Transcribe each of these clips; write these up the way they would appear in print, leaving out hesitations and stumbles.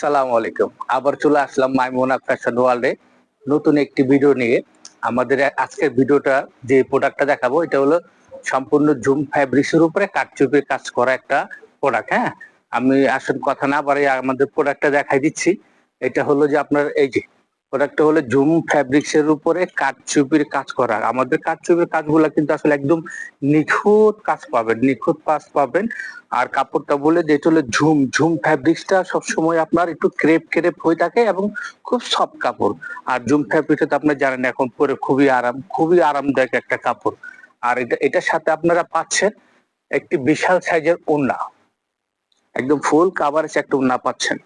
সালাম আলাইকুম। আবার চলে আসলাম মাইমুনা ফ্যাশন ওয়ার্ল্ডে নতুন একটি ভিডিও নিয়ে। আমাদের আজকের ভিডিওটা যে প্রোডাক্টটা দেখাবো এটা হলো সম্পূর্ণ জুম ফ্যাব্রিক্সের উপরে কারচুপির কাজ করা একটা প্রোডাক্ট। হ্যাঁ, আমি আসল কথা না বাড়িয়ে আমাদের প্রোডাক্টটা দেখাই দিচ্ছি। এটা হলো যে আপনার এই যে প্রোডাক্টটা হলো জুম ফ্যাব্রিক্সের উপরে কারচুপির কাজ করা। আমাদের কারচুপির কাজগুলো কিন্তু আসলে একদম নিখুঁত কাজ পাবেন, নিখুঁত কাজ পাবেন। আর কাপড়টা বলে যে এটা হলো ঝুম ঝুম ফ্যাব্রিক্সটা সবসময় আপনার একটু ক্রেপ ক্রেপ হয়ে থাকে এবং খুব সফট কাপড়। আর জুম ফ্যাব্রিকটা তো আপনারা জানেন এখন পরে খুবই আরামদায়ক একটা কাপড়। আর এটার সাথে আপনারা পাচ্ছেন একটি বিশাল সাইজের ওড়না, একদম ফুল কাভারেজ একটা ওড়না পাচ্ছেন।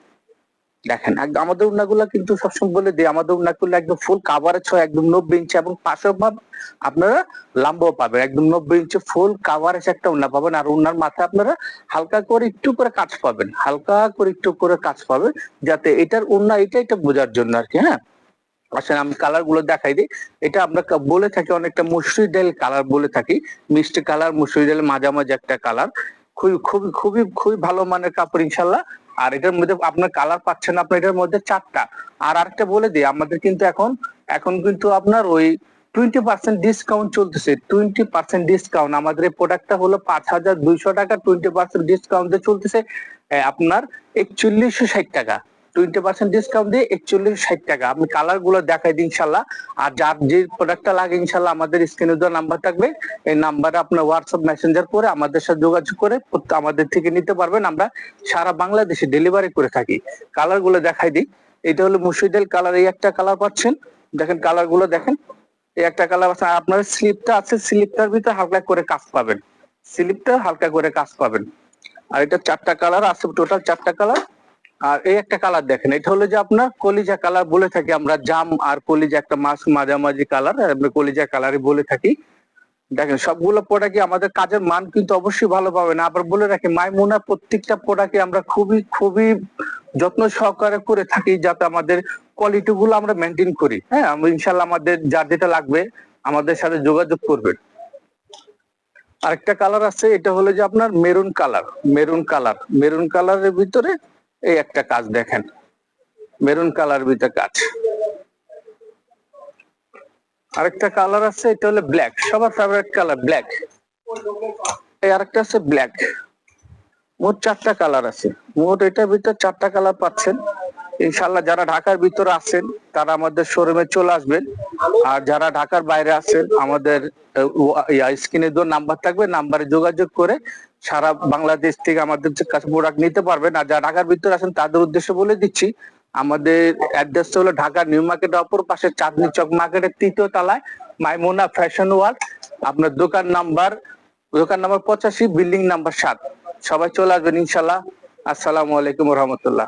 দেখেন একদম আমাদের ওড়নাগুলো কিন্তু সবসময় বলে দিই আমাদের ওড়নাগুলো একদম ফুল কাভারেজ হয়, একদম 90 ইঞ্চি এবং পাশেও আপনারা লম্বাও পাবেন, একদম 90 ইঞ্চি ফুল কাভারেজ একটা ওড়না পাবেন। আর ওড়নার মাথায় আপনারা হালকা করে একটু করে কাজ পাবেন, হালকা করে একটু করে কাজ পাবেন, যাতে এটার ওড়না এটা বোঝার জন্য আর কি। হ্যাঁ, আসলে আমি কালার গুলো দেখাই দিই। এটা আমরা বলে থাকি অনেকটা মসুরি ডাল কালার বলে থাকি, মিষ্টি কালার মসুরি ডালের মাঝামাঝি একটা কালার। খুবই খুবই খুবই খুবই ভালো মানের কাপড় ইনশাল্লাহ। আর এটার মধ্যে আপনার কালার পাচ্ছেন আপনার এটার মধ্যে 4টা। আর আরেকটা বলে দিই আমাদের কিন্তু এখন এখন কিন্তু আপনার ওই 20% ডিসকাউন্ট চলতেছে, 20% ডিসকাউন্ট। আমাদের এই প্রোডাক্টটা হলো 5,200 টাকা, 20% ডিসকাউন্টে চলতেছে আপনার 4160 টাকা। 20% ডিসকাউন্ট দিয়ে 4160 টাকা। আপনি কালার গুলো দেখাই দিই ইনশাল্লাহ। আর যার যে প্রোডাক্টটা লাগে ইনশাল্লাহ আমাদের স্ক্রিনে দেওয়া নাম্বার থাকবে, এই নাম্বারে আপনার হোয়াটসঅ্যাপ মেসেঞ্জার করে আমাদের সাথে যোগাযোগ করে আমাদের থেকে নিতে পারবেন। আমরা সারা বাংলাদেশে ডেলিভারি করে থাকি। কালার গুলো দেখাই দিই। এটা হলো মুসুরিডাল কালার, এই একটা কালার পাচ্ছেন। দেখেন কালার গুলো দেখেন, এই একটা কালার আছে। আপনার স্লিপটা আছে, স্লিপটার ভিতরে হালকা করে কাজ পাবেন, স্লিপটা হালকা করে কাজ পাবেন। আর এটা 4টা কালার আছে, টোটাল 4টা কালার। আর এই একটা কালার দেখেন, এটা হলো যে আপনার কলিজা কালার বলে থাকি আমরা, জাম আর কলিজা একটা মাছ মাঝামাঝি কালার, আমরা কলিজা কালারই বলে থাকি। দেখেন সবগুলো প্রোডাক্টই আমাদের কাজের মান কিন্তু অবশ্যই ভালো পাবেন। আবার বলে রাখি মাইমুনা প্রত্যেকটা প্রোডাক্টে আমরা খুবই খুবই যত্ন সহকারে করে থাকি, যাতে আমাদের কোয়ালিটি গুলো আমরা মেনটেন করি। হ্যাঁ, আমরা ইনশাল্লাহ আমাদের যার যেটা লাগবে আমাদের সাথে যোগাযোগ করবেন। আরেকটা কালার আছে, এটা হলো যে আপনার মেরুন কালার, মেরুন কালারের ভিতরে এই একটা কাজ দেখেন, মেরুন কালার ভিতরে কাজ। আরেকটা কালার আছে, এটা হলো ব্ল্যাক, সবার ফেভারিট কালার ব্ল্যাক। এই আরেকটা আছে ব্ল্যাক। মোট 4টা কালার আছে, মোট এটার ভিতরে 4টা কালার পাচ্ছেন। ইনশাল্লাহ যারা ঢাকার ভিতরে আছেন তারা আমাদের শোরুমে চলে আসবেন। আর যারা ঢাকার বাইরে আছেন আমাদের স্ক্রিনে দেওয়া নাম্বার থাকবে, নাম্বারে যোগাযোগ করে সারা বাংলাদেশ থেকে আমাদের কাছে প্রোডাক্ট নিতে পারবেন। আর যারা ঢাকার ভিতরে আছেন তাদের উদ্দেশ্যে বলে দিচ্ছি, আমাদের অ্যাড্রেসটা হলো ঢাকা নিউ মার্কেট অপর পাশে চাঁদনি চক মার্কেটের 3য় তলায় মাইমুনা ফ্যাশন ওয়ার্ল্ড। আপনার দোকান নাম্বার 85, বিল্ডিং নাম্বার 7। সবাই চলে আসবেন ইনশাল্লাহ। আসসালামু আলাইকুম রহমতুল্লাহ।